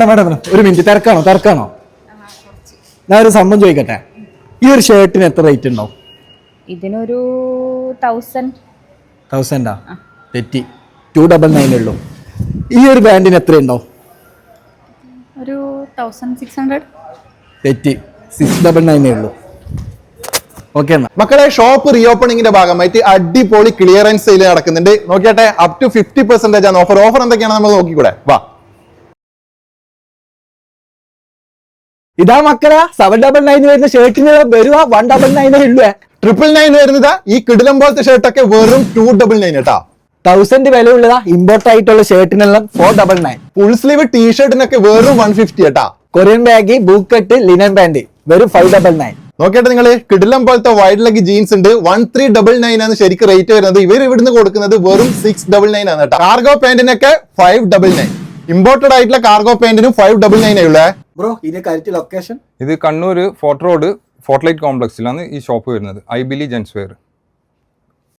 Madam ഒരു minute, തിരക്കാണോ? ഞാൻ ഒരു സംഭവം ചോദിക്കട്ടെ, ഈ ഒരു ഷർട്ടിന് എത്ര റേറ്റ് ഉണ്ടാവും? ഇതിനൊരു 1000. തെറ്റി, 299 ഉള്ളൂ. ഈ ഒരു ബാൻഡിന് എത്ര ഉണ്ടാവും? ഒരു 1600. തെറ്റി, 699 ഉള്ളൂ. ഓക്കെ എന്നാ മക്കളെ, ഷോപ്പ് റീ ഓപ്പണിംഗിന്റെ ഭാഗമായിട്ട് അടിപൊളി ക്ലിയറൻസ് സെയിൽ നടക്കുന്നുണ്ട്. നോക്കിയാട്ടെ, അപ് ടു 50% ആണ് ഓഫർ എന്തൊക്കെയാണ് നമ്മൾ നോക്കിക്കൂടെ? വാ. ഇതാ മക്കളെ, 799 വരുന്ന ഷർട്ടിന് വരുക 199 ഉള്ളൂ. 999 വരുന്നത് ഈ കിടിലം പോലത്തെ ഷർട്ടൊക്കെ വെറും 299 കേട്ടാ. 1000 വില ഉള്ളതാ ഇമ്പോർട്ട് ആയിട്ടുള്ള ഷർട്ടിനെല്ലാം 499. ഫുൾ സ്ലീവ് ടീഷർട്ടിനൊക്കെ വെറും 150 കേട്ടാ. കൊറിയൻ ബാഗ്, ബൂക്കറ്റ്, ലിനൻ പാന്റ് വെറും 599. നോക്കിയിട്ട് നിങ്ങള് കിടിലം പോലത്തെ വൈഡ് ലെഗ് ജീൻസ് ഉണ്ട്, 1399 ആണ് ശരിക്കും റേറ്റ് വരുന്നത്. ഇവർ ഇവിടുന്ന് കൊടുക്കുന്നത് വെറും 699 ആണ് കേട്ടോ. കാർഗോ പാന്റിനൊക്കെ 599. ഇമ്പോർട്ടഡ് ആയിട്ടുള്ള കാർഗോ പാന്റിനും 599 ഉള്ളേ. ബ്രോ, ഇതിന്റെ കറക്റ്റ് ലൊക്കേഷൻ? ഇത് Kannur fort road fort light കോംപ്ലക്സിലാണ് ഈ ഷോപ്പ് വരുന്നത്. ഐബിലി ജെൻസ് വെയർ.